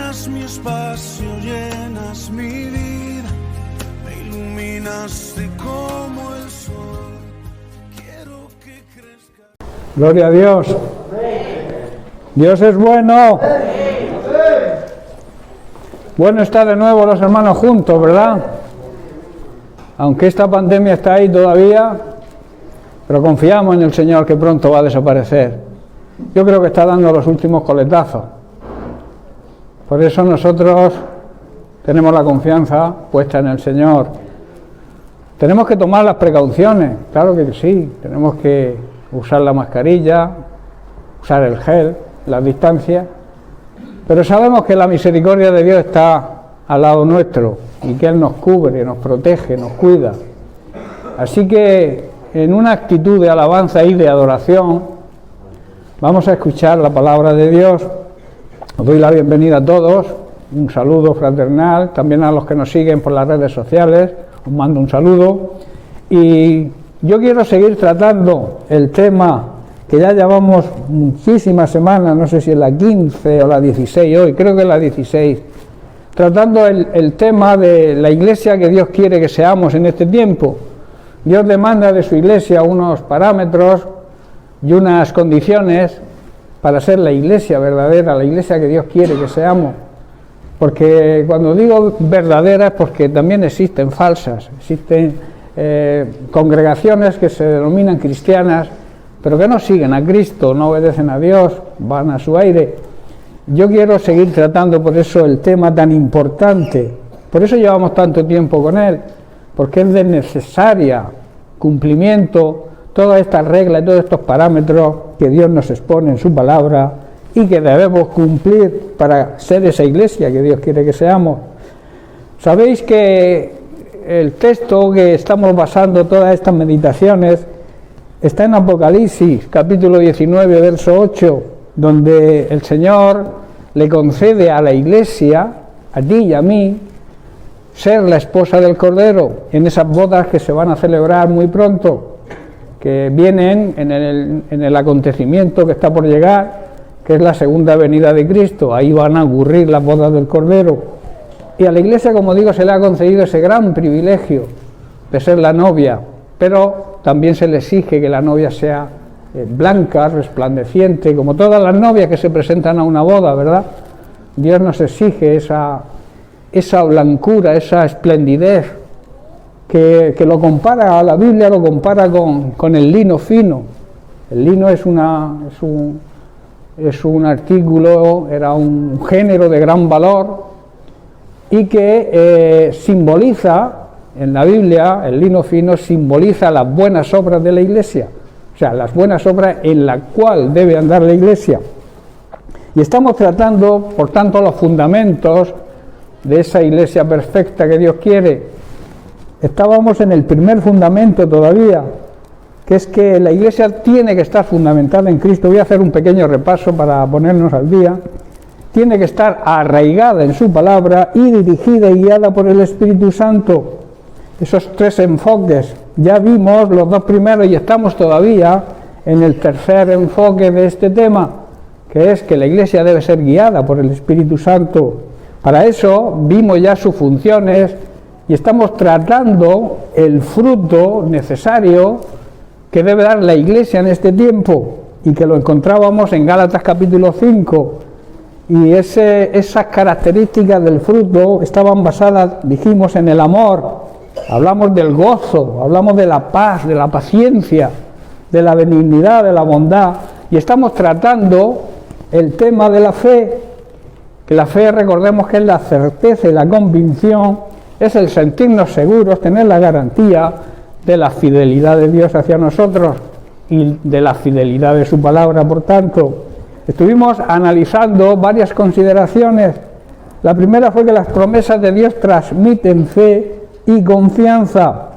llenas mi espacio, llenas mi vida, me iluminaste como el sol. Quiero que crezca. Gloria a Dios. Dios es bueno. Bueno está de nuevo los hermanos juntos, ¿verdad? Aunque esta pandemia está ahí todavía, pero confiamos en el Señor que pronto va a desaparecer. Yo creo que está dando los últimos coletazos. Por eso nosotros tenemos la confianza puesta en el Señor. Tenemos que tomar las precauciones, claro que sí. Tenemos que usar la mascarilla, usar el gel, las distancias. Pero sabemos que la misericordia de Dios está al lado nuestro y que Él nos cubre, nos protege, nos cuida. Así que en una actitud de alabanza y de adoración vamos a escuchar la palabra de Dios. Os doy la bienvenida a todos, un saludo fraternal, también a los que nos siguen por las redes sociales, os mando un saludo. Y yo quiero seguir tratando el tema que ya llevamos muchísimas semanas, no sé si es la 15 o la 16 hoy, creo que es la 16, tratando el tema de la iglesia que Dios quiere que seamos en este tiempo. Dios demanda de su iglesia unos parámetros y unas condiciones para ser la iglesia verdadera, la iglesia que Dios quiere que seamos. Porque cuando digo verdadera es porque también existen falsas, existen congregaciones que se denominan cristianas, pero que no siguen a Cristo, no obedecen a Dios, van a su aire. Yo quiero seguir tratando por eso el tema tan importante, por eso llevamos tanto tiempo con él, porque es de necesaria cumplimiento todas estas reglas y todos estos parámetros que Dios nos expone en su palabra y que debemos cumplir para ser esa iglesia que Dios quiere que seamos. Sabéis que el texto que estamos basando todas estas meditaciones está en Apocalipsis, capítulo 19, verso 8, donde el Señor le concede a la iglesia, a ti y a mí, ser la esposa del Cordero en esas bodas que se van a celebrar muy pronto, que vienen en el acontecimiento que está por llegar, que es la segunda venida de Cristo. Ahí van a ocurrir las bodas del Cordero. Y a la iglesia, como digo, se le ha concedido ese gran privilegio de ser la novia, pero también se le exige que la novia sea blanca, resplandeciente, como todas las novias que se presentan a una boda, ¿verdad? Dios nos exige esa blancura, esa esplendidez, que lo compara, la Biblia lo compara con el lino fino. El lino es un artículo, era un género de gran valor y que simboliza, en la Biblia, el lino fino simboliza las buenas obras de la iglesia, o sea, las buenas obras en las cuales debe andar la iglesia. Y estamos tratando, por tanto, los fundamentos de esa iglesia perfecta que Dios quiere. Estábamos en el primer fundamento todavía, que es que la iglesia tiene que estar fundamentada en Cristo. Voy a hacer un pequeño repaso para ponernos al día. Tiene que estar arraigada en su palabra y dirigida y guiada por el Espíritu Santo. Esos tres enfoques, ya vimos los dos primeros y estamos todavía en el tercer enfoque de este tema, que es que la iglesia debe ser guiada por el Espíritu Santo. Para eso vimos ya sus funciones y estamos tratando el fruto necesario que debe dar la iglesia en este tiempo y que lo encontrábamos en Gálatas capítulo 5. Y esas características del fruto estaban basadas, dijimos, en el amor. Hablamos del gozo, hablamos de la paz, de la paciencia, de la benignidad, de la bondad. Y estamos tratando el tema de la fe, que la fe, recordemos que es la certeza y la convicción, es el sentirnos seguros, tener la garantía de la fidelidad de Dios hacia nosotros y de la fidelidad de su palabra. Por tanto, estuvimos analizando varias consideraciones. La primera fue que las promesas de Dios transmiten fe y confianza.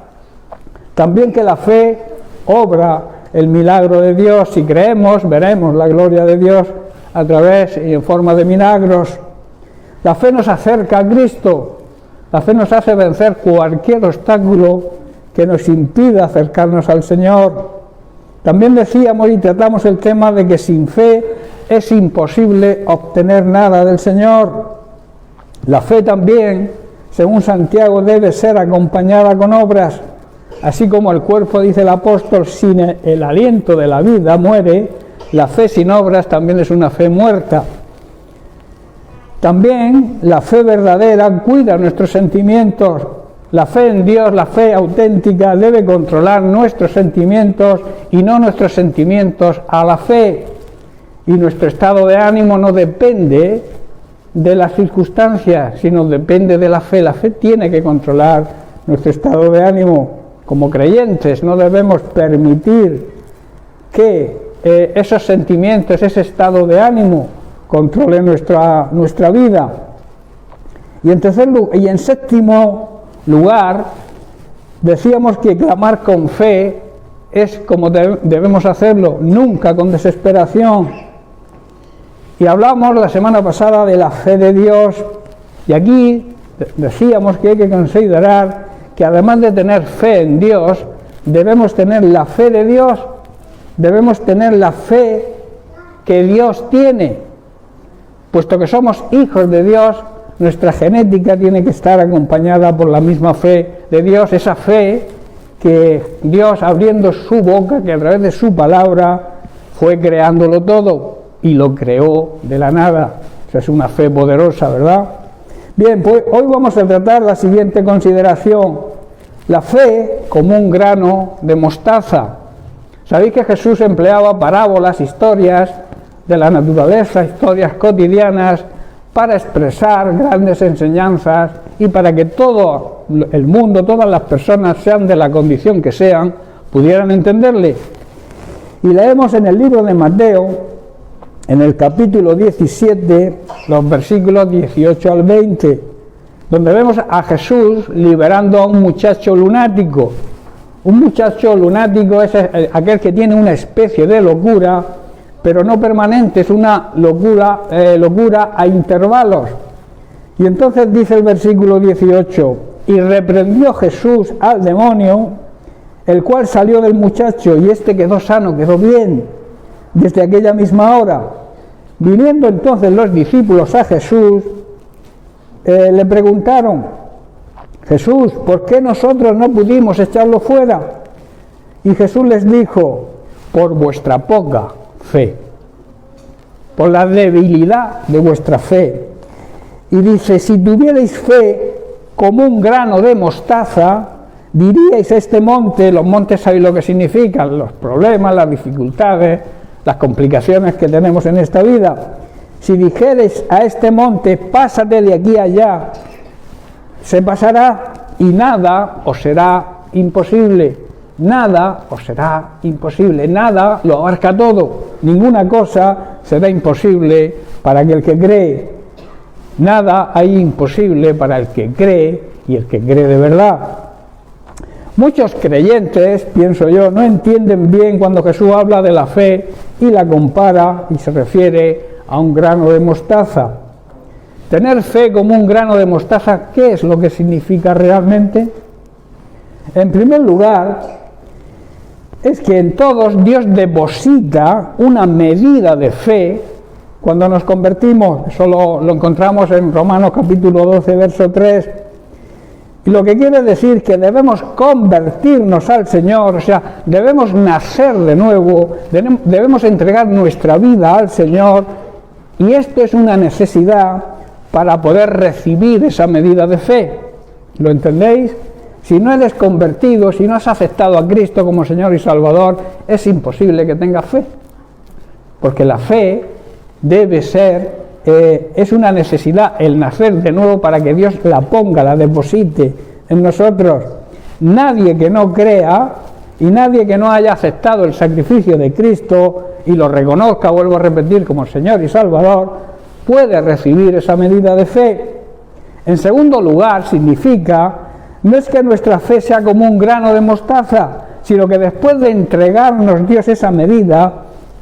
También que la fe obra el milagro de Dios. Si creemos, veremos la gloria de Dios a través y en forma de milagros. La fe nos acerca a Cristo. La fe nos hace vencer cualquier obstáculo que nos impida acercarnos al Señor. También decíamos y tratamos el tema de que sin fe es imposible obtener nada del Señor. La fe también, según Santiago, debe ser acompañada con obras, así como el cuerpo, dice el apóstol, sin el aliento de la vida muere, la fe sin obras también es una fe muerta. También la fe verdadera cuida nuestros sentimientos. La fe en Dios, la fe auténtica, debe controlar nuestros sentimientos y no nuestros sentimientos a la fe. Y nuestro estado de ánimo no depende de las circunstancias, sino depende de la fe. La fe tiene que controlar nuestro estado de ánimo. Como creyentes no debemos permitir que esos sentimientos, ese estado de ánimo controle nuestra vida. Y en séptimo lugar, decíamos que clamar con fe es como debemos hacerlo, nunca con desesperación. Y hablamos la semana pasada de la fe de Dios, y aquí decíamos que hay que considerar que además de tener fe en Dios, debemos tener la fe de Dios, debemos tener la fe que Dios tiene. Puesto que somos hijos de Dios, nuestra genética tiene que estar acompañada por la misma fe de Dios, esa fe que Dios, abriendo su boca, que a través de su palabra fue creándolo todo y lo creó de la nada. Esa es una fe poderosa, ¿verdad? Bien, pues hoy vamos a tratar la siguiente consideración: la fe como un grano de mostaza. Sabéis que Jesús empleaba parábolas, historias de la naturaleza, historias cotidianas, para expresar grandes enseñanzas y para que todo el mundo, todas las personas, sean de la condición que sean, pudieran entenderle. Y leemos en el libro de Mateo, en el capítulo 17, los versículos 18 al 20, donde vemos a Jesús liberando a un muchacho lunático. Un muchacho lunático es aquel que tiene una especie de locura, pero no permanente, es una locura a intervalos. Y entonces dice el versículo 18: y reprendió Jesús al demonio, el cual salió del muchacho, y éste quedó sano, quedó bien, desde aquella misma hora. Viniendo entonces los discípulos a Jesús, le preguntaron: Jesús, ¿por qué nosotros no pudimos echarlo fuera? Y Jesús les dijo: por vuestra poca fe, por la debilidad de vuestra fe. Y dice: si tuvierais fe como un grano de mostaza, diríais a este monte. Los montes, sabéis lo que significan, los problemas, las dificultades, las complicaciones que tenemos en esta vida. Si dijereis a este monte: pásate de aquí a allá, se pasará, y nada os será imposible. Nada os será imposible, nada lo abarca todo, ninguna cosa será imposible para aquel que cree. Nada hay imposible para el que cree y el que cree de verdad. Muchos creyentes, pienso yo, no entienden bien cuando Jesús habla de la fe y la compara y se refiere a un grano de mostaza. Tener fe como un grano de mostaza, ¿qué es lo que significa realmente? En primer lugar, es que en todos Dios deposita una medida de fe cuando nos convertimos. Eso lo encontramos en Romanos capítulo 12, verso 3. Y lo que quiere decir que debemos convertirnos al Señor, o sea, debemos nacer de nuevo, debemos entregar nuestra vida al Señor, y esto es una necesidad para poder recibir esa medida de fe. ¿Lo entendéis? Si no eres convertido, si no has aceptado a Cristo como Señor y Salvador, es imposible que tengas fe. Porque la fe debe ser, es una necesidad, el nacer de nuevo, para que Dios la ponga, la deposite en nosotros. Nadie que no crea y nadie que no haya aceptado el sacrificio de Cristo y lo reconozca, vuelvo a repetir, como Señor y Salvador, puede recibir esa medida de fe. En segundo lugar, significa, no es que nuestra fe sea como un grano de mostaza, sino que después de entregarnos Dios esa medida,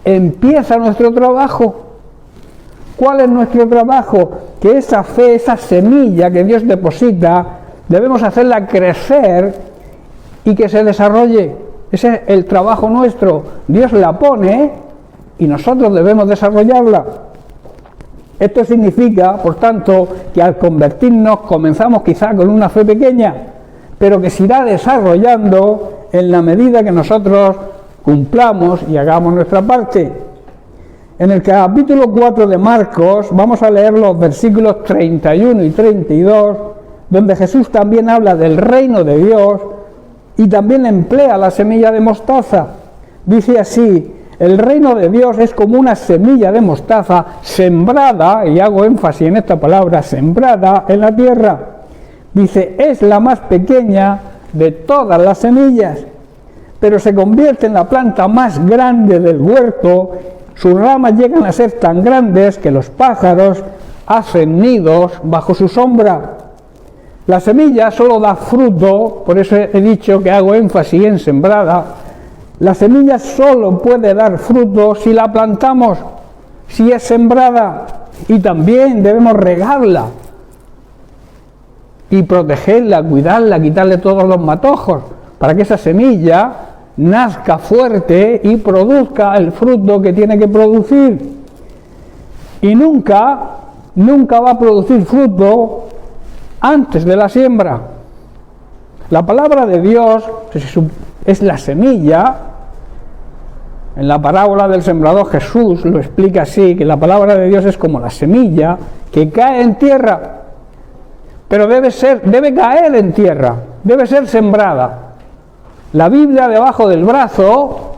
empieza nuestro trabajo. ¿Cuál es nuestro trabajo? Que esa fe, esa semilla que Dios deposita, debemos hacerla crecer y que se desarrolle. Ese es el trabajo nuestro. Dios la pone y nosotros debemos desarrollarla. Esto significa, por tanto, que al convertirnos comenzamos quizá con una fe pequeña, pero que se irá desarrollando en la medida que nosotros cumplamos y hagamos nuestra parte. En el capítulo 4 de Marcos vamos a leer los versículos 31 y 32, donde Jesús también habla del reino de Dios y también emplea la semilla de mostaza. Dice así: el reino de Dios es como una semilla de mostaza sembrada, y hago énfasis en esta palabra, sembrada en la tierra. Dice, es la más pequeña de todas las semillas, pero se convierte en la planta más grande del huerto. Sus ramas llegan a ser tan grandes que los pájaros hacen nidos bajo su sombra. La semilla solo da fruto, por eso he dicho que hago énfasis en sembrada. La semilla solo puede dar fruto si la plantamos, si es sembrada, y también debemos regarla y protegerla, cuidarla, quitarle todos los matojos, para que esa semilla nazca fuerte y produzca el fruto que tiene que producir. Y nunca va a producir fruto antes de la siembra. La palabra de Dios es la semilla. En la parábola del sembrador Jesús lo explica así, que la palabra de Dios es como la semilla que cae en tierra, pero debe caer en tierra, debe ser sembrada. La Biblia debajo del brazo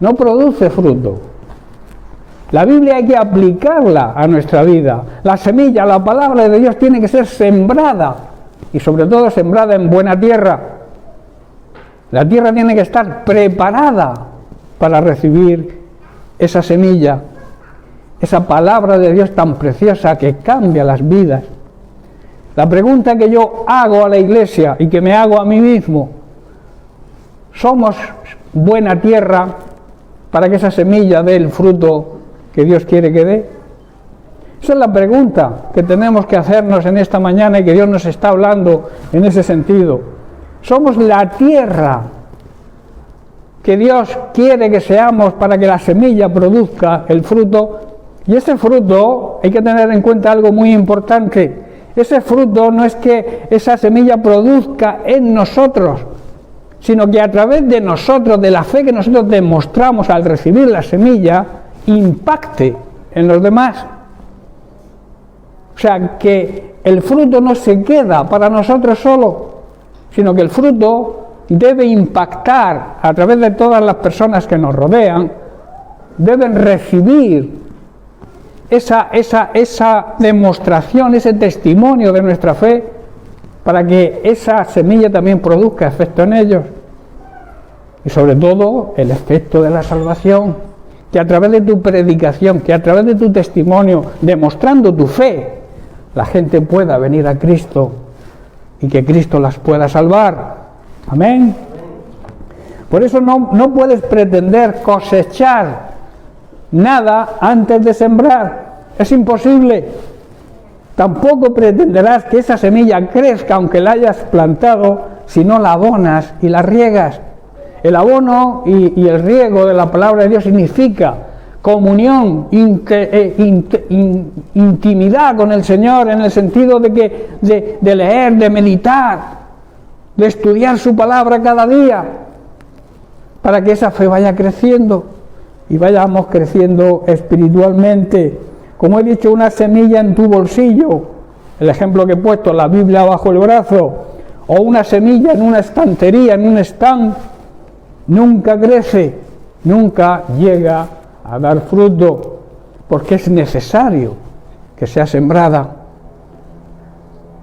no produce fruto. La Biblia hay que aplicarla a nuestra vida. La semilla, la palabra de Dios tiene que ser sembrada, y sobre todo sembrada en buena tierra. La tierra tiene que estar preparada para recibir esa semilla, esa palabra de Dios tan preciosa que cambia las vidas. La pregunta que yo hago a la iglesia y que me hago a mí mismo: ¿somos buena tierra para que esa semilla dé el fruto que Dios quiere que dé? Esa es la pregunta que tenemos que hacernos en esta mañana y que Dios nos está hablando en ese sentido. ¿Somos la tierra que Dios quiere que seamos para que la semilla produzca el fruto? Y ese fruto, hay que tener en cuenta algo muy importante. Ese fruto no es que esa semilla produzca en nosotros, sino que a través de nosotros, de la fe que nosotros demostramos al recibir la semilla, impacte en los demás. O sea, que el fruto no se queda para nosotros solo, sino que el fruto debe impactar a través de todas las personas que nos rodean, deben recibir esa demostración, ese testimonio de nuestra fe, para que esa semilla también produzca efecto en ellos. Y sobre todo el efecto de la salvación, que a través de tu predicación, que a través de tu testimonio, demostrando tu fe, la gente pueda venir a Cristo y que Cristo las pueda salvar. Amén. Por eso no puedes pretender cosechar nada antes de sembrar. Es imposible. Tampoco pretenderás que esa semilla crezca aunque la hayas plantado si no la abonas y la riegas. El abono y el riego de la palabra de Dios significa comunión, intimidad con el Señor, en el sentido de leer, de meditar, de estudiar su palabra cada día, para que esa fe vaya creciendo y vayamos creciendo espiritualmente. Como he dicho, una semilla en tu bolsillo, el ejemplo que he puesto, la Biblia bajo el brazo, o una semilla en una estantería, en un stand, nunca crece, nunca llega a dar fruto, porque es necesario que sea sembrada.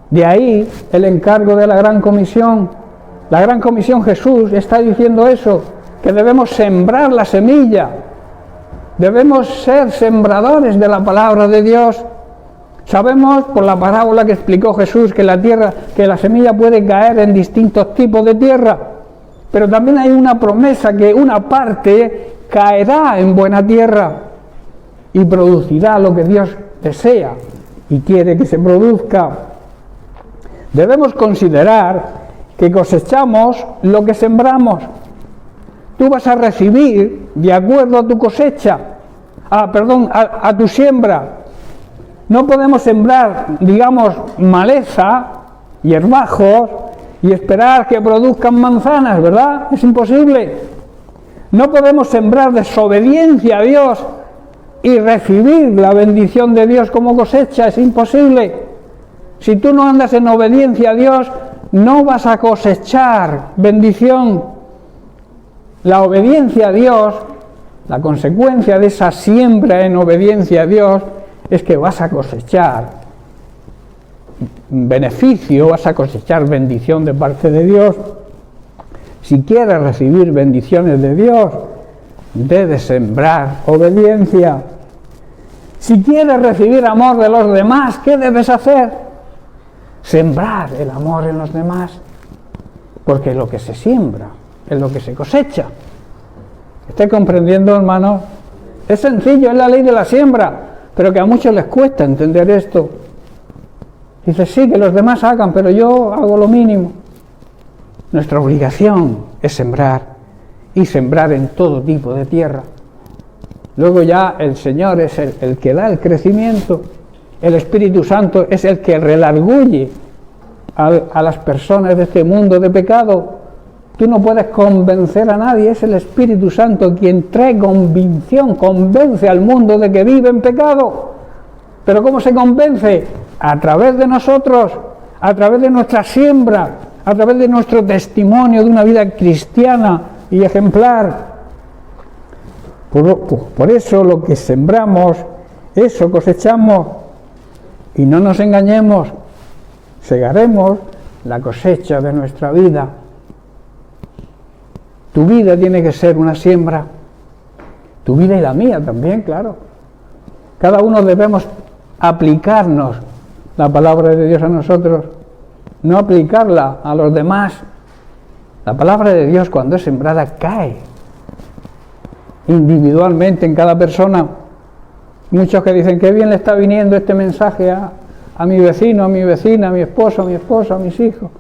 De ahí el encargo de la Gran Comisión. La Gran Comisión, Jesús está diciendo eso, que debemos sembrar la semilla, debemos ser sembradores de la palabra de Dios. Sabemos por la parábola que explicó Jesús que la semilla puede caer en distintos tipos de tierra, pero también hay una promesa que una parte caerá en buena tierra y producirá lo que Dios desea y quiere que se produzca. Debemos considerar que cosechamos lo que sembramos. Tú vas a recibir de acuerdo a tu cosecha, a tu siembra. No podemos sembrar, digamos, maleza, hierbajos, y esperar que produzcan manzanas, ¿verdad? Es imposible. No podemos sembrar desobediencia a Dios y recibir la bendición de Dios como cosecha, es imposible. Si tú no andas en obediencia a Dios, no vas a cosechar bendición. La obediencia a Dios, la consecuencia de esa siembra en obediencia a Dios, es que vas a cosechar beneficio, vas a cosechar bendición de parte de Dios. Si quieres recibir bendiciones de Dios, debes sembrar obediencia. Si quieres recibir amor de los demás, ¿qué debes hacer? Sembrar el amor en los demás, porque lo que se siembra es lo que se cosecha. ¿Estáis comprendiendo, hermano? Es sencillo, es la ley de la siembra, pero que a muchos les cuesta entender esto. Dice, sí, que los demás hagan, pero yo hago lo mínimo. Nuestra obligación es sembrar, y sembrar en todo tipo de tierra. Luego ya el Señor es el que da el crecimiento, el Espíritu Santo es el que redarguye a las personas de este mundo de pecado. Tú no puedes convencer a nadie, es el Espíritu Santo quien trae convicción, convence al mundo de que vive en pecado. ¿Pero cómo se convence? A través de nosotros, a través de nuestra siembra, a través de nuestro testimonio de una vida cristiana y ejemplar. Por eso lo que sembramos, eso cosechamos. Y no nos engañemos, segaremos la cosecha de nuestra vida. Tu vida tiene que ser una siembra, tu vida y la mía también, claro. Cada uno debemos aplicarnos la palabra de Dios a nosotros, no aplicarla a los demás. La palabra de Dios, cuando es sembrada, cae individualmente en cada persona. Muchos que dicen, qué bien le está viniendo este mensaje a mi vecino, a mi vecina, a mi esposo, a mi esposa, a mis hijos.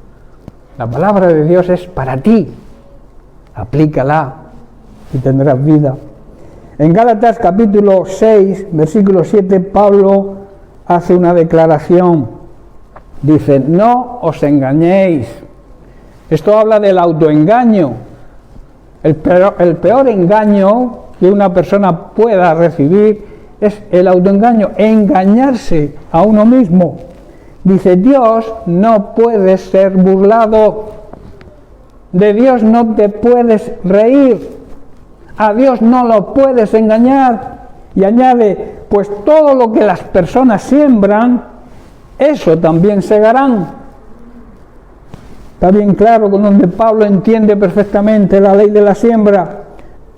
La palabra de Dios es para ti. Aplícala y tendrás vida. En Gálatas capítulo 6, versículo 7, Pablo hace una declaración. Dice, no os engañéis. Esto habla del autoengaño. El peor engaño que una persona pueda recibir es el autoengaño, engañarse a uno mismo. Dice, Dios no puede ser burlado. De Dios no te puedes reír. A Dios no lo puedes engañar. Y añade, pues todo lo que las personas siembran, eso también segarán. Está bien claro con donde Pablo entiende perfectamente la ley de la siembra.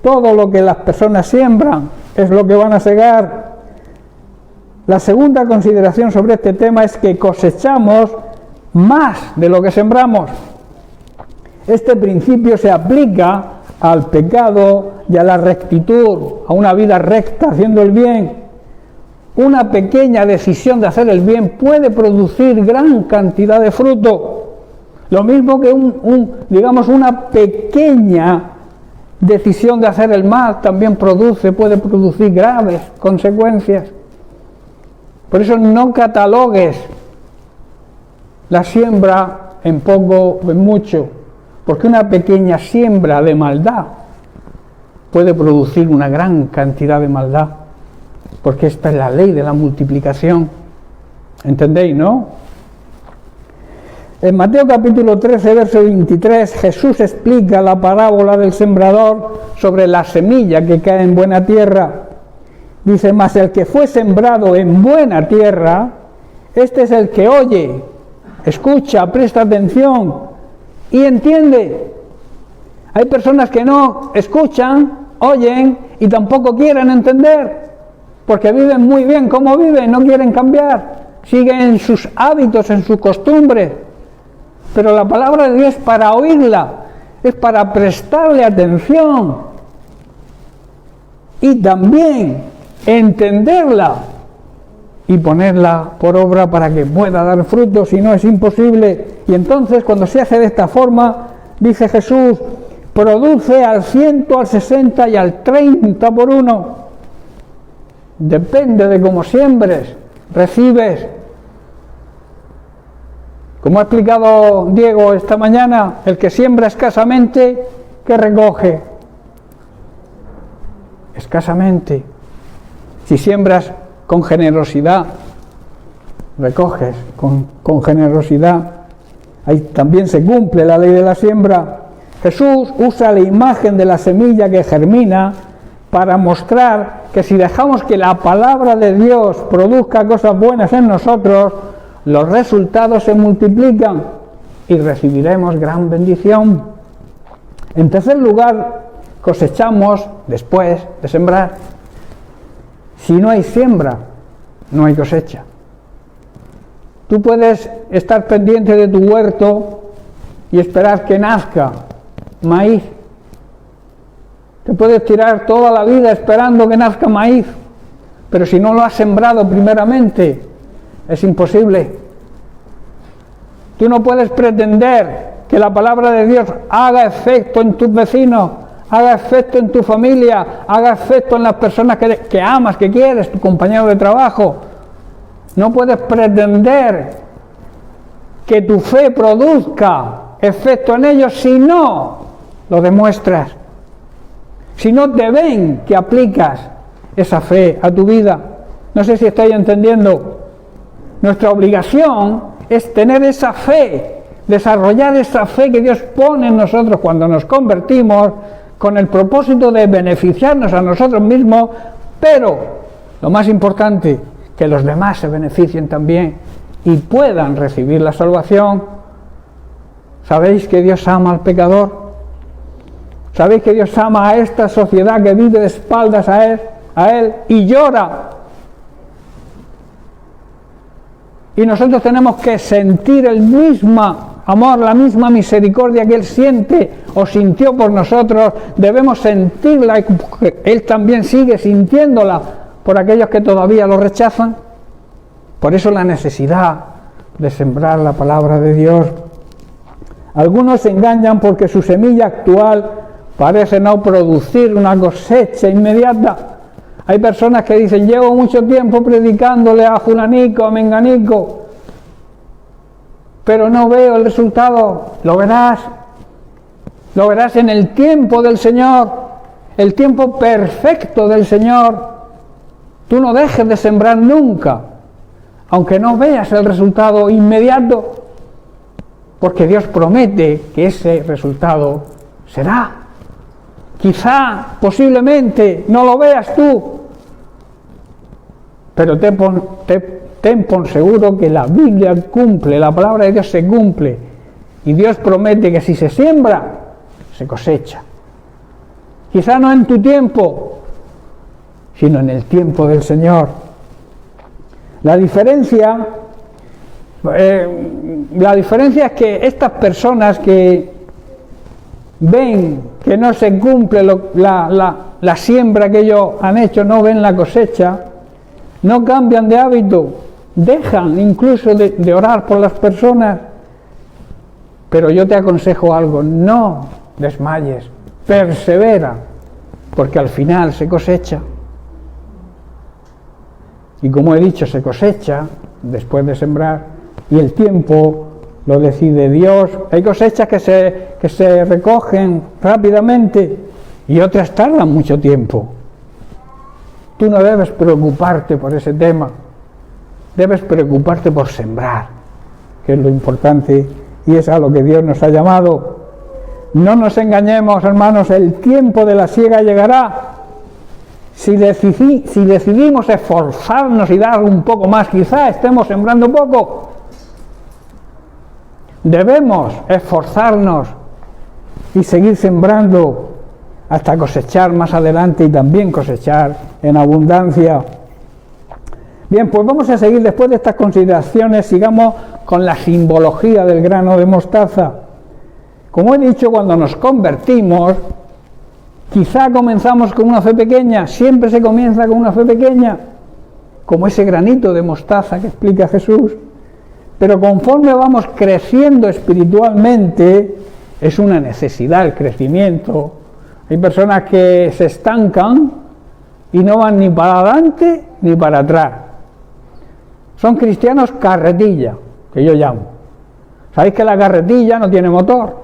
Todo lo que las personas siembran es lo que van a segar. La segunda consideración sobre este tema es que cosechamos más de lo que sembramos. Este principio se aplica al pecado y a la rectitud, a una vida recta, haciendo el bien. Una pequeña decisión de hacer el bien puede producir gran cantidad de fruto. Lo mismo que una pequeña decisión de hacer el mal también puede producir graves consecuencias. Por eso no catalogues la siembra en poco o en mucho, porque una pequeña siembra de maldad puede producir una gran cantidad de maldad, porque esta es la ley de la multiplicación. ¿Entendéis, no? En Mateo capítulo 13, verso 23, Jesús explica la parábola del sembrador sobre la semilla que cae en buena tierra. Dice, mas el que fue sembrado en buena tierra, este es el que oye, escucha, presta atención y entiende. Hay personas que no escuchan, oyen y tampoco quieren entender, porque viven muy bien como viven, no quieren cambiar, siguen en sus hábitos, en sus costumbres. Pero la palabra de Dios es para oírla, es para prestarle atención y también entenderla y ponerla por obra para que pueda dar frutos, si no es imposible. Y entonces, cuando se hace de esta forma, dice Jesús, produce al 100, al 60 y al 30 por uno. Depende de cómo siembres. recibes. Como ha explicado Diego esta mañana, el que siembra escasamente, ¿qué recoge? Escasamente. Si siembras con generosidad, recoges con generosidad. Ahí también se cumple la ley de la siembra. Jesús usa la imagen de la semilla que germina para mostrar que si dejamos que la palabra de Dios produzca cosas buenas en nosotros, los resultados se multiplican y recibiremos gran bendición. En tercer lugar, cosechamos después de sembrar. Si no hay siembra, no hay cosecha. Tú puedes estar pendiente de tu huerto y esperar que nazca maíz. Te puedes tirar toda la vida esperando que nazca maíz, pero si no lo has sembrado primeramente, es imposible. Tú no puedes pretender que la palabra de Dios haga efecto en tus vecinos, haga efecto en tu familia, haga efecto en las personas que amas, que quieres, tu compañero de trabajo. No puedes pretender que tu fe produzca efecto en ellos si no lo demuestras, si no te ven que aplicas esa fe a tu vida. No sé si estáis entendiendo. Nuestra obligación es tener esa fe, desarrollar esa fe que Dios pone en nosotros cuando nos convertimos, con el propósito de beneficiarnos a nosotros mismos, pero lo más importante, que los demás se beneficien también y puedan recibir la salvación. ¿Sabéis que Dios ama al pecador? ¿Sabéis que Dios ama a esta sociedad que vive de espaldas a Él y llora? Y nosotros tenemos que sentir el mismo amor, la misma misericordia que Él siente o sintió por nosotros. Debemos sentirla y Él también sigue sintiéndola por aquellos que todavía lo rechazan. Por eso la necesidad de sembrar la palabra de Dios. Algunos se engañan porque su semilla actual parece no producir una cosecha inmediata. Hay personas que dicen: llevo mucho tiempo predicándole a fulanico, a menganico, pero no veo el resultado. Lo verás en el tiempo del Señor, el tiempo perfecto del Señor. Tú no dejes de sembrar nunca, aunque no veas el resultado inmediato, porque Dios promete que ese resultado será. Quizá, posiblemente, no lo veas tú, pero ten por seguro que la Biblia cumple, la palabra de Dios se cumple, y Dios promete que si se siembra, se cosecha. Quizá no en tu tiempo, sino en el tiempo del Señor. La diferencia es que estas personas que ven que no se cumple la siembra que ellos han hecho, no ven la cosecha, no cambian de hábito, dejan incluso de orar por las personas. Pero yo te aconsejo algo: no desmayes, persevera, porque al final se cosecha. Y como he dicho, se cosecha después de sembrar, y el tiempo lo decide Dios. Hay cosechas que se recogen rápidamente y otras tardan mucho tiempo. Tú no debes preocuparte por ese tema, debes preocuparte por sembrar, que es lo importante y es a lo que Dios nos ha llamado. No nos engañemos, hermanos, el tiempo de la siega llegará. Si decidimos esforzarnos y dar un poco más, quizá estemos sembrando poco. Debemos esforzarnos y seguir sembrando hasta cosechar más adelante, y también cosechar en abundancia. Bien, pues vamos a seguir después de estas consideraciones. Sigamos con la simbología del grano de mostaza. Como he dicho, cuando nos convertimos, quizá comenzamos con una fe pequeña, siempre se comienza con una fe pequeña, como ese granito de mostaza que explica Jesús, pero conforme vamos creciendo espiritualmente, es una necesidad el crecimiento. Hay personas que se estancan y no van ni para adelante ni para atrás. Son cristianos carretilla, que yo llamo. ¿Sabéis que la carretilla no tiene motor?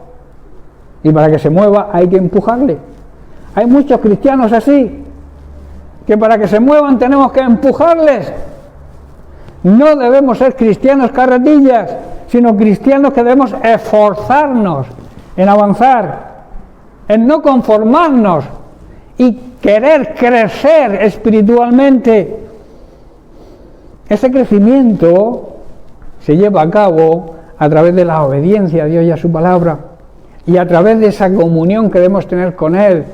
Y para que se mueva hay que empujarle. Hay muchos cristianos así, que para que se muevan tenemos que empujarles. No debemos ser cristianos carretillas, sino cristianos que debemos esforzarnos en avanzar, en no conformarnos y querer crecer espiritualmente. Ese crecimiento se lleva a cabo a través de la obediencia a Dios y a su palabra, y a través de esa comunión que debemos tener con Él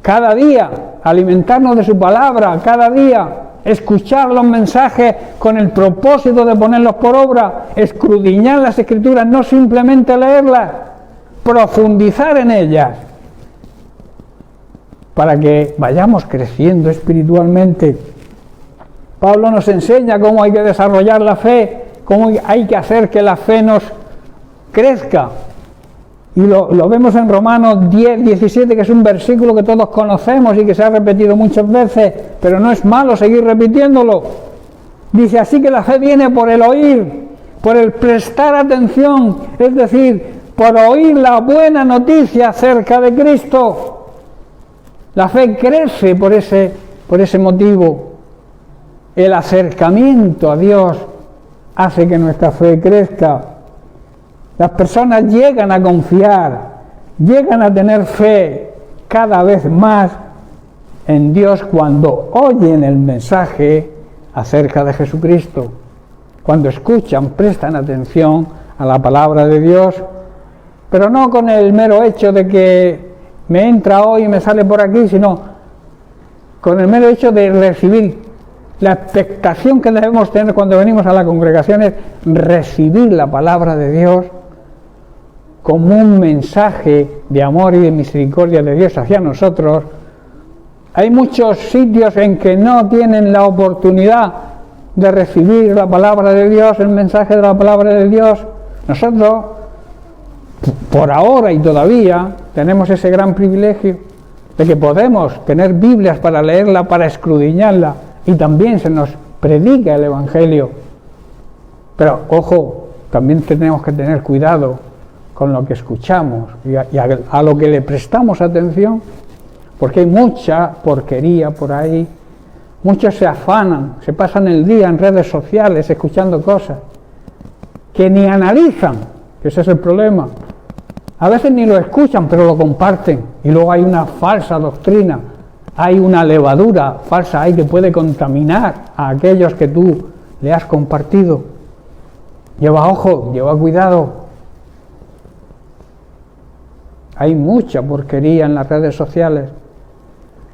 cada día, alimentarnos de su palabra cada día, escuchar los mensajes con el propósito de ponerlos por obra, escudriñar las Escrituras, no simplemente leerlas, profundizar en ellas, para que vayamos creciendo espiritualmente. Pablo nos enseña cómo hay que desarrollar la fe, cómo hay que hacer que la fe nos crezca. Y lo vemos en Romanos 10, 17, que es un versículo que todos conocemos y que se ha repetido muchas veces, pero no es malo seguir repitiéndolo. Dice, así que la fe viene por el oír, por el prestar atención, es decir, por oír la buena noticia acerca de Cristo. La fe crece por ese motivo. El acercamiento a Dios hace que nuestra fe crezca. Las personas llegan a confiar, llegan a tener fe cada vez más en Dios cuando oyen el mensaje acerca de Jesucristo, cuando escuchan, prestan atención a la palabra de Dios, pero no con el mero hecho de que me entra hoy y me sale por aquí, sino con el mero hecho de recibir. La expectación que debemos tener cuando venimos a la congregación es recibir la palabra de Dios como un mensaje de amor y de misericordia de Dios hacia nosotros. Hay muchos sitios en que no tienen la oportunidad de recibir la palabra de Dios, el mensaje de la palabra de Dios. Nosotros, por ahora y todavía, tenemos ese gran privilegio de que podemos tener Biblias para leerla, para escudriñarla, y también se nos predica el Evangelio. Pero, ojo, también tenemos que tener cuidado con lo que escuchamos y a lo que le prestamos atención, porque hay mucha porquería por ahí. Muchos se afanan, se pasan el día en redes sociales escuchando cosas que ni analizan, que ese es el problema. A veces ni lo escuchan, pero lo comparten, y luego hay una falsa doctrina, hay una levadura falsa ahí que puede contaminar a aquellos que tú le has compartido. Lleva ojo, lleva cuidado. Hay mucha porquería en las redes sociales.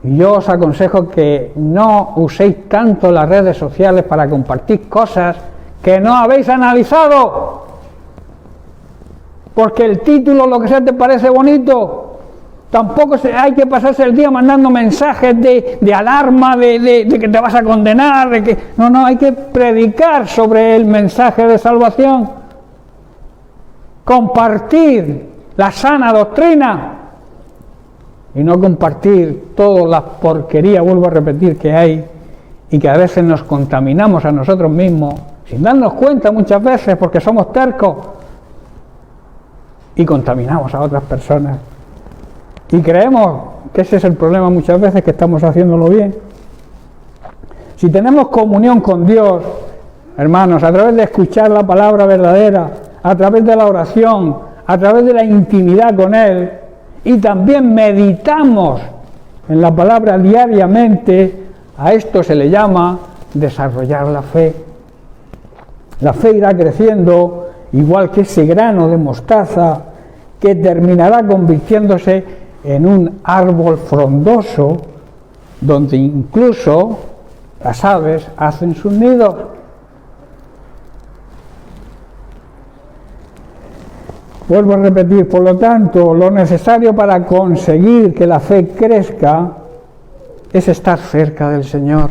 Y yo os aconsejo que no uséis tanto las redes sociales para compartir cosas que no habéis analizado. Porque el título, lo que sea, te parece bonito. Tampoco hay que pasarse el día mandando mensajes de alarma, de que te vas a condenar, de que... No, hay que predicar sobre el mensaje de salvación. Compartir la sana doctrina y no compartir toda la porquería, vuelvo a repetir, que hay y que a veces nos contaminamos a nosotros mismos sin darnos cuenta muchas veces porque somos tercos y contaminamos a otras personas y creemos que ese es el problema muchas veces, que estamos haciéndolo bien. Si tenemos comunión con Dios, hermanos, a través de escuchar la palabra verdadera, a través de la oración, a través de la intimidad con Él, y también meditamos en la palabra diariamente, a esto se le llama desarrollar la fe. La fe irá creciendo igual que ese grano de mostaza que terminará convirtiéndose en un árbol frondoso donde incluso las aves hacen sus nidos. Vuelvo a repetir, por lo tanto, lo necesario para conseguir que la fe crezca es estar cerca del Señor.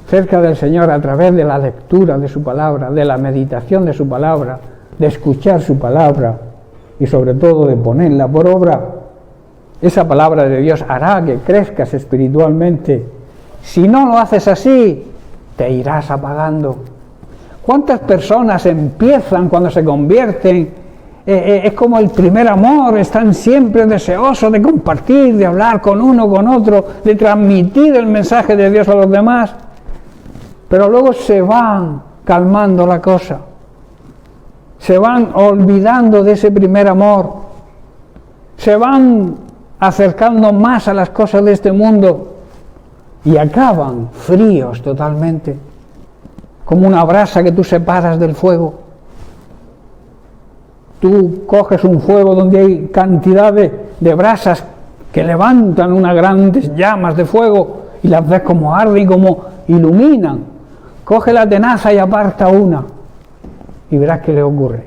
Cerca del Señor a través de la lectura de su palabra, de la meditación de su palabra, de escuchar su palabra y sobre todo de ponerla por obra. Esa palabra de Dios hará que crezcas espiritualmente. Si no lo haces así, te irás apagando. ¿Cuántas personas empiezan cuando se convierten? Es como el primer amor, están siempre deseosos de compartir, de hablar con uno, con otro, de transmitir el mensaje de Dios a los demás, pero luego se van calmando la cosa, se van olvidando de ese primer amor, se van acercando más a las cosas de este mundo y acaban fríos totalmente, como una brasa que tú separas del fuego. Tú coges un fuego donde hay cantidad de brasas que levantan unas grandes llamas de fuego y las ves como arden y como iluminan. Coge la tenaza y aparta una y verás qué le ocurre.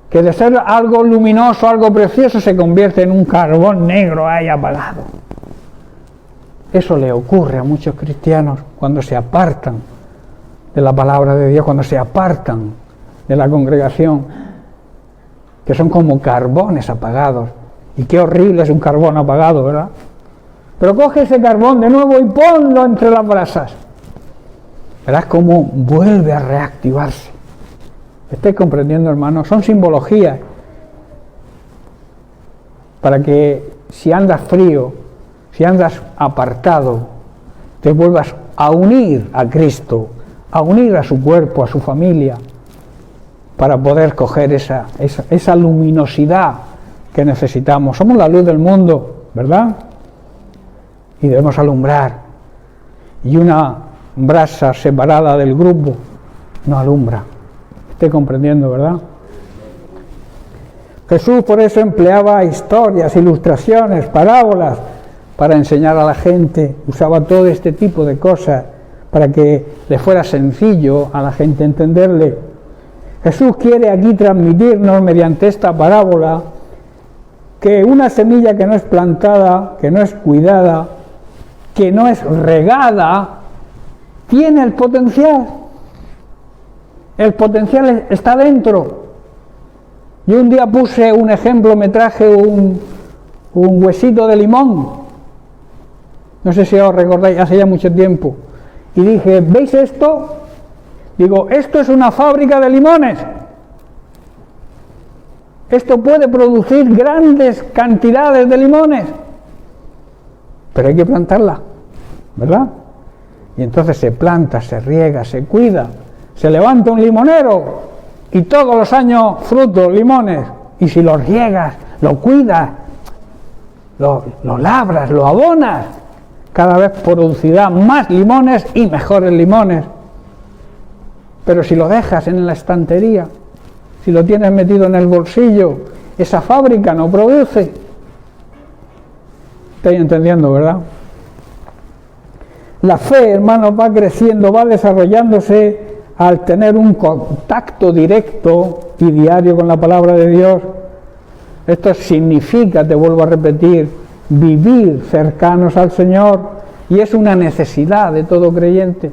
Que de ser algo luminoso, algo precioso, se convierte en un carbón negro ahí apagado. Eso le ocurre a muchos cristianos cuando se apartan de la palabra de Dios, cuando se apartan de la congregación, que son como carbones apagados. Y qué horrible es un carbón apagado, ¿verdad? Pero coge ese carbón de nuevo y ponlo entre las brasas. Verás cómo vuelve a reactivarse. ¿Estáis comprendiendo, hermanos? Son simbologías para que si andas frío, si andas apartado, te vuelvas a unir a Cristo, a unir a su cuerpo, a su familia, para poder coger esa luminosidad que necesitamos. Somos la luz del mundo, ¿verdad? Y debemos alumbrar. Y una brasa separada del grupo no alumbra. Estoy comprendiendo, ¿verdad? Jesús por eso empleaba historias, ilustraciones, parábolas para enseñar a la gente. Usaba todo este tipo de cosas para que le fuera sencillo a la gente entenderle. Jesús quiere aquí transmitirnos mediante esta parábola que una semilla que no es plantada, que no es cuidada, que no es regada, tiene el potencial. El potencial está dentro. Yo un día puse un ejemplo, me traje un huesito de limón. No sé si os recordáis, hace ya mucho tiempo. Y dije, ¿veis esto? Digo, esto es una fábrica de limones. Esto puede producir grandes cantidades de limones. Pero hay que plantarla, ¿verdad? Y entonces se planta, se riega, se cuida, se levanta un limonero y todos los años frutos, limones. Y si los riegas, lo cuidas, lo labras, lo abonas, cada vez producirá más limones y mejores limones. Pero si lo dejas en la estantería, si lo tienes metido en el bolsillo, esa fábrica no produce. ¿Estáis entendiendo, verdad? La fe, hermanos, va creciendo, va desarrollándose al tener un contacto directo y diario con la palabra de Dios. Esto significa, te vuelvo a repetir, vivir cercanos al Señor, y es una necesidad de todo creyente.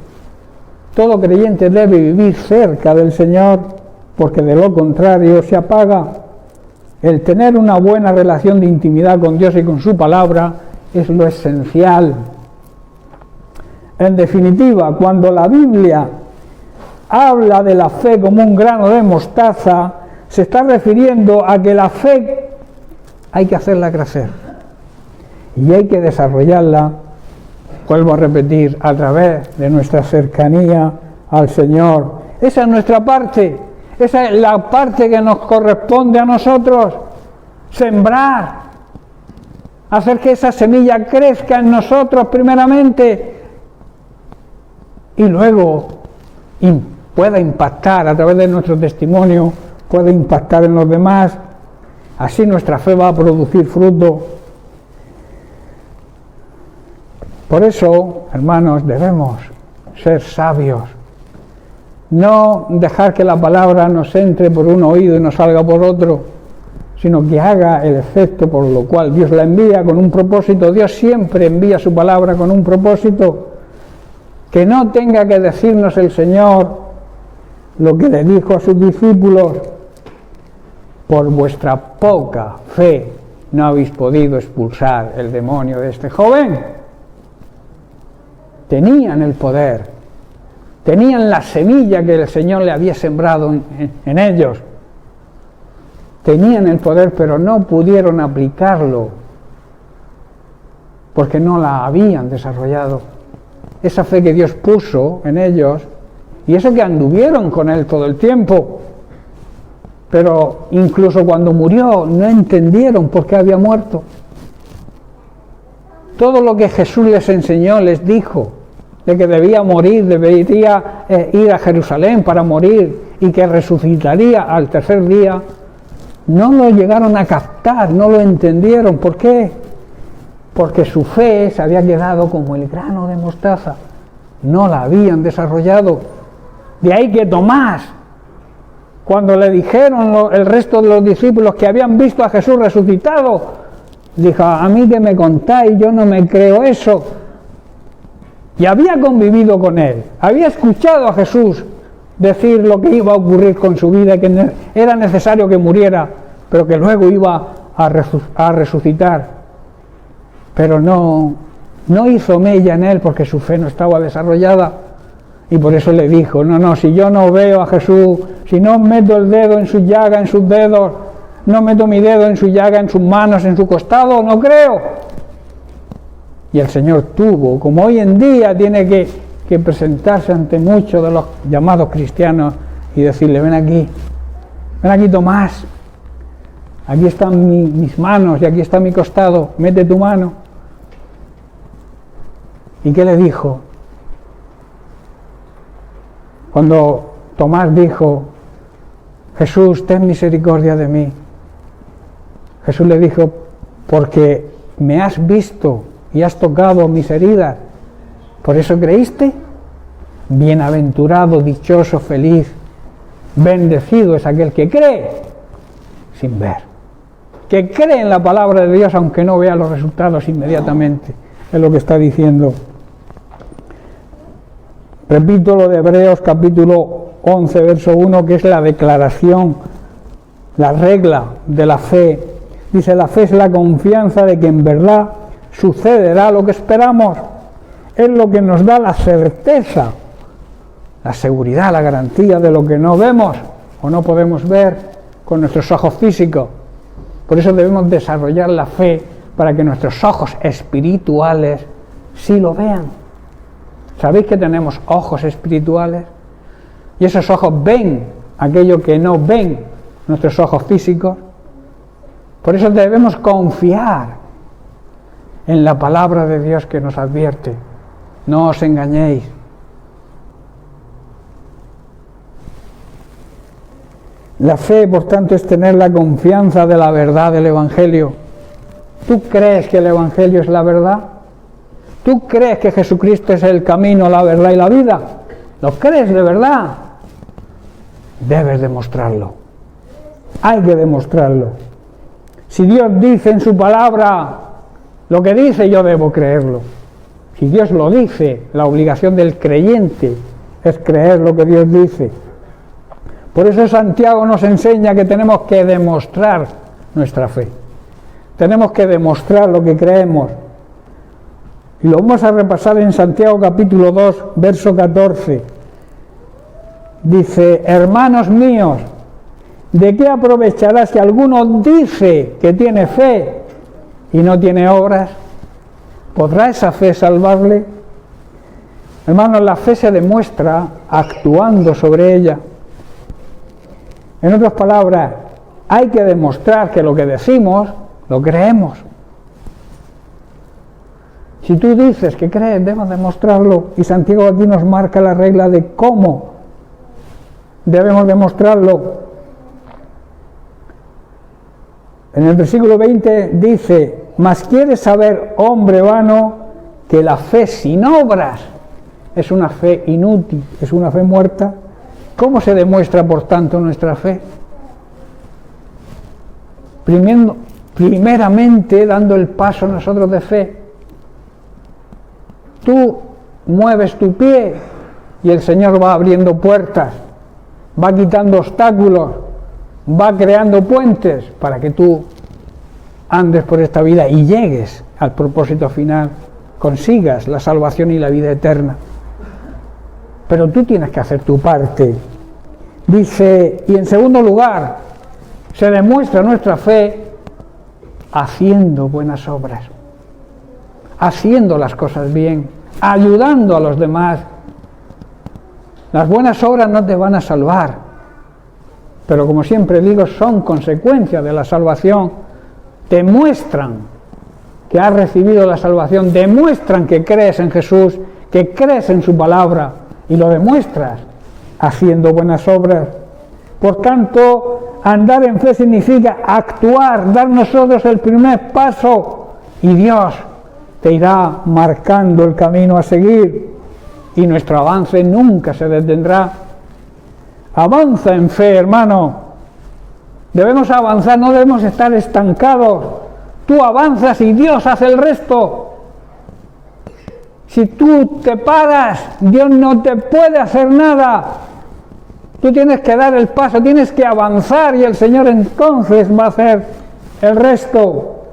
Todo creyente debe vivir cerca del Señor, porque de lo contrario se apaga. El tener una buena relación de intimidad con Dios y con su palabra es lo esencial. En definitiva, cuando la Biblia habla de la fe como un grano de mostaza, se está refiriendo a que la fe hay que hacerla crecer y hay que desarrollarla, vuelvo a repetir, a través de nuestra cercanía al Señor. Esa es nuestra parte, esa es la parte que nos corresponde a nosotros, sembrar, hacer que esa semilla crezca en nosotros primeramente y luego pueda impactar a través de nuestro testimonio, pueda impactar en los demás. Así nuestra fe va a producir fruto. Por eso, hermanos, debemos ser sabios. No dejar que la palabra nos entre por un oído y nos salga por otro, sino que haga el efecto por lo cual Dios la envía con un propósito. Dios siempre envía su palabra con un propósito. Que no tenga que decirnos el Señor lo que le dijo a sus discípulos: por vuestra poca fe no habéis podido expulsar el demonio de este joven. tenían el poder, tenían la semilla que el Señor le había sembrado en ellos, tenían el poder, pero no pudieron aplicarlo, porque no la habían desarrollado. Esa fe que Dios puso en ellos, y eso que anduvieron con Él todo el tiempo, pero incluso cuando murió no entendieron por qué había muerto. Todo lo que Jesús les enseñó, les dijo, de que debía morir, debería ir a Jerusalén para morir y que resucitaría al tercer día, no lo llegaron a captar, no lo entendieron. ¿Por qué? Porque su fe se había quedado como el grano de mostaza, no la habían desarrollado. De ahí que Tomás, cuando le dijeron el resto de los discípulos que habían visto a Jesús resucitado, dijo: a mí que me contáis, yo no me creo eso. Y había convivido con él, había escuchado a Jesús decir lo que iba a ocurrir con su vida, que era necesario que muriera, pero que luego iba a resucitar. Pero no hizo mella en él porque su fe no estaba desarrollada, y por eso le dijo: no, si yo no veo a Jesús, si no meto el dedo en su llaga, en sus dedos, no meto mi dedo en su llaga, en sus manos, en su costado, no creo. Y el Señor tuvo, como hoy en día tiene que presentarse ante muchos de los llamados cristianos y decirle: ven aquí Tomás, aquí están mis manos y aquí está mi costado, mete tu mano. ¿Y qué le dijo? Cuando Tomás dijo: Jesús, ten misericordia de mí, Jesús le dijo: porque me has visto y has tocado mis heridas, ¿por eso creíste? Bienaventurado, dichoso, feliz, bendecido es aquel que cree sin ver, que cree en la palabra de Dios aunque no vea los resultados inmediatamente. Es lo que está diciendo. Repito lo de Hebreos capítulo 11, verso 1, que es la declaración, la regla de la fe. Dice: la fe es la confianza de que en verdad sucederá lo que esperamos. Es lo que nos da la certeza, la seguridad, la garantía de lo que no vemos o no podemos ver con nuestros ojos físicos. Por eso debemos desarrollar la fe, para que nuestros ojos espirituales sí lo vean. ¿Sabéis que tenemos ojos espirituales? Y esos ojos ven aquello que no ven nuestros ojos físicos. Por eso debemos confiar en la palabra de Dios que nos advierte: no os engañéis. La fe, por tanto, es tener la confianza de la verdad del Evangelio. ¿Tú crees que el Evangelio es la verdad? ¿Tú crees que Jesucristo es el camino, la verdad y la vida? ¿Lo crees de verdad? Debes demostrarlo. Hay que demostrarlo. Si Dios dice en su palabra lo que dice, yo debo creerlo. Si Dios lo dice, la obligación del creyente es creer lo que Dios dice. Por eso Santiago nos enseña que tenemos que demostrar nuestra fe. Tenemos que demostrar lo que creemos. Y lo vamos a repasar en Santiago capítulo 2, verso 14. Dice: hermanos míos, ¿de qué aprovechará si alguno dice que tiene fe y no tiene obras? ¿Podrá esa fe salvarle? Hermanos, la fe se demuestra actuando sobre ella. En otras palabras, hay que demostrar que lo que decimos lo creemos. Si tú dices que crees, debes demostrarlo. Y Santiago aquí nos marca la regla de cómo debemos demostrarlo. En el versículo 20 dice: mas quieres saber, hombre vano, que la fe sin obras es una fe inútil, es una fe muerta. ¿Cómo se demuestra, por tanto, nuestra fe? Primeramente, dando el paso nosotros de fe. Tú mueves tu pie y el Señor va abriendo puertas, va quitando obstáculos, va creando puentes para que tú andes por esta vida y llegues al propósito final. consigas la salvación y la vida eterna. Pero tú tienes que hacer tu parte. Dice, y en segundo lugar, se demuestra nuestra fe haciendo buenas obras, haciendo las cosas bien, ayudando a los demás. Las buenas obras no te van a salvar, pero como siempre digo, son consecuencia de la salvación, demuestran que has recibido la salvación, demuestran que crees en Jesús, que crees en su palabra, y lo demuestras haciendo buenas obras. Por tanto, andar en fe significa actuar, dar nosotros el primer paso, y Dios te irá marcando el camino a seguir, y nuestro avance nunca se detendrá. Avanza en fe, hermano. Debemos avanzar, no debemos estar estancados. Tú avanzas y Dios hace el resto. Si tú te paras, Dios no te puede hacer nada. Tú tienes que dar el paso, tienes que avanzar y el Señor entonces va a hacer el resto.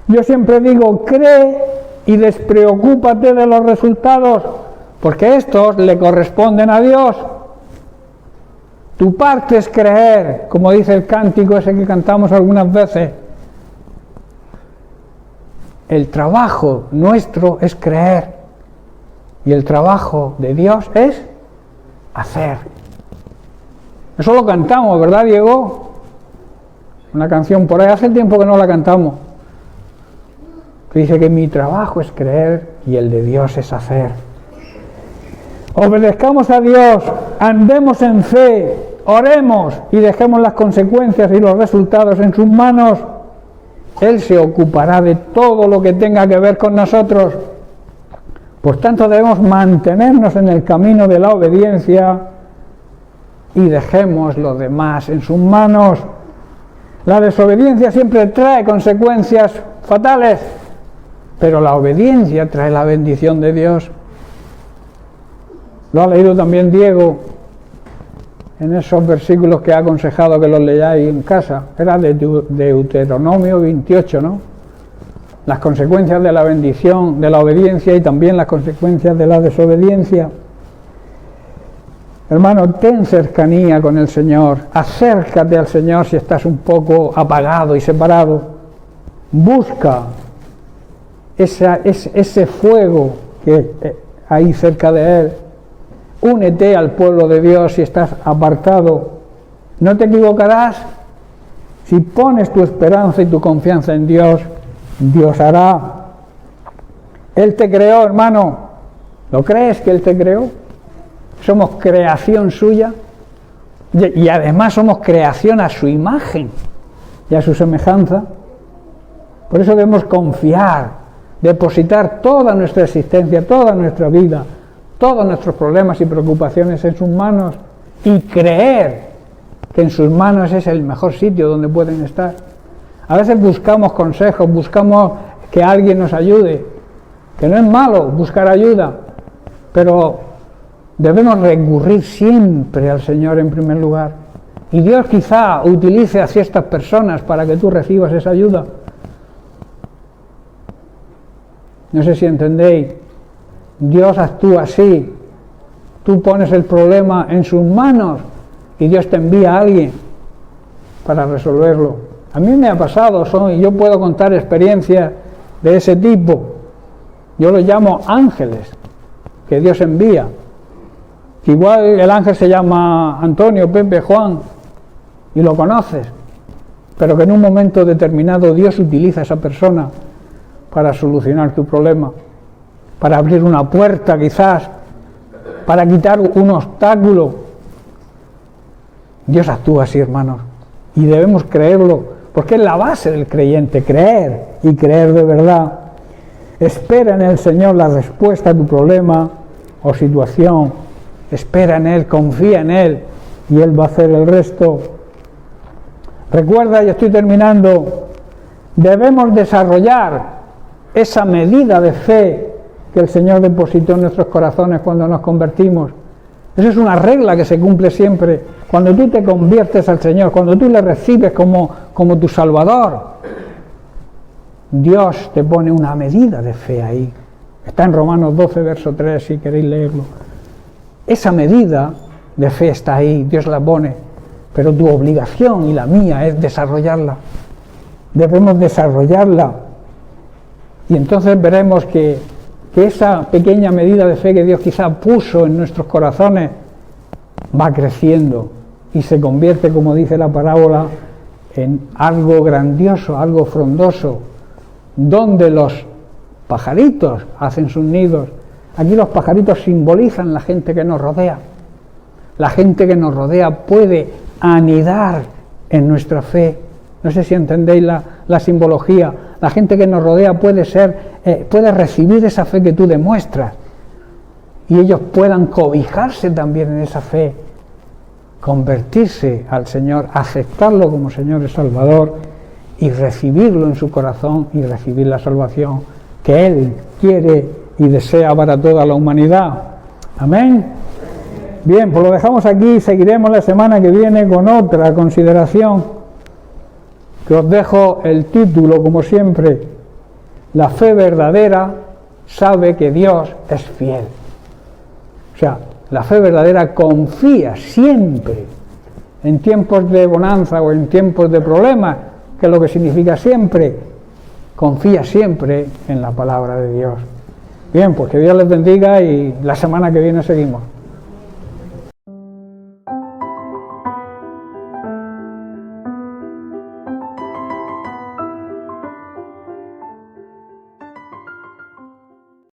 Yo siempre digo, cree y despreocúpate de los resultados, porque estos le corresponden a Dios. Tu parte es creer, como dice el cántico ese que cantamos algunas veces. El trabajo nuestro es creer y el trabajo de Dios es hacer. Eso lo cantamos, ¿verdad, Diego? Una canción por ahí, hace tiempo que no la cantamos. Que dice que mi trabajo es creer y el de Dios es hacer. Obedezcamos a Dios, andemos en fe, oremos y dejemos las consecuencias y los resultados en sus manos. Él se ocupará de todo lo que tenga que ver con nosotros. Por tanto, debemos mantenernos en el camino de la obediencia y dejemos lo demás en sus manos. La desobediencia siempre trae consecuencias fatales, pero la obediencia trae la bendición de Dios. Lo ha leído también Diego en esos versículos que ha aconsejado que los leáis en casa. Era de Deuteronomio 28, ¿no? Las consecuencias de la bendición, de la obediencia y también las consecuencias de la desobediencia. Hermano, ten cercanía con el Señor, acércate al Señor si estás un poco apagado y separado. Busca ese fuego que hay cerca de Él. Únete al pueblo de Dios si estás apartado. No te equivocarás. Si pones tu esperanza y tu confianza en Dios, Dios hará. Él te creó, hermano. ¿Lo crees que Él te creó? Somos creación suya y además somos creación a su imagen y a su semejanza. Por eso debemos confiar, depositar toda nuestra existencia, toda nuestra vida, todos nuestros problemas y preocupaciones en sus manos y creer que en sus manos es el mejor sitio donde pueden estar. A veces buscamos consejos, buscamos que alguien nos ayude, que no es malo buscar ayuda, pero debemos recurrir siempre al Señor en primer lugar. Y Dios quizá utilice a ciertas personas para que tú recibas esa ayuda. No sé si entendéis. Dios actúa así. Tú pones el problema en sus manos y Dios te envía a alguien para resolverlo. A mí me ha pasado, yo puedo contar experiencias de ese tipo. Yo los llamo ángeles que Dios envía. Igual el ángel se llama Antonio, Pepe, Juan y lo conoces, pero que en un momento determinado Dios utiliza a esa persona para solucionar tu problema, para abrir una puerta quizás, para quitar un obstáculo. Dios actúa así, hermanos, y debemos creerlo, porque es la base del creyente, creer y creer de verdad. Espera en el Señor la respuesta a tu problema o situación. Espera en Él, confía en Él y Él va a hacer el resto. Recuerda, y estoy terminando, debemos desarrollar esa medida de fe que el Señor depositó en nuestros corazones cuando nos convertimos. Esa es una regla que se cumple siempre. Cuando tú te conviertes al Señor, cuando tú le recibes como tu Salvador, Dios te pone una medida de fe ahí. Está en Romanos 12, verso 3, si queréis leerlo. Esa medida de fe está ahí, Dios la pone, pero tu obligación y la mía es desarrollarla. Debemos desarrollarla. Y entonces veremos que esa pequeña medida de fe que Dios quizá puso en nuestros corazones va creciendo y se convierte, como dice la parábola, en algo grandioso, algo frondoso, donde los pajaritos hacen sus nidos. Aquí los pajaritos simbolizan la gente que nos rodea. La gente que nos rodea puede anidar en nuestra fe. No sé si entendéis la simbología. La gente que nos rodea puede recibir esa fe que tú demuestras y ellos puedan cobijarse también en esa fe, convertirse al Señor, aceptarlo como Señor y Salvador y recibirlo en su corazón y recibir la salvación que Él quiere y desea para toda la humanidad. Amén. Bien, pues lo dejamos aquí y seguiremos la semana que viene con otra consideración, que os dejo el título, como siempre: la fe verdadera sabe que Dios es fiel. O sea, la fe verdadera confía siempre, en tiempos de bonanza o en tiempos de problemas, que es lo que significa siempre, confía siempre en la palabra de Dios. Bien, pues que Dios les bendiga y la semana que viene seguimos.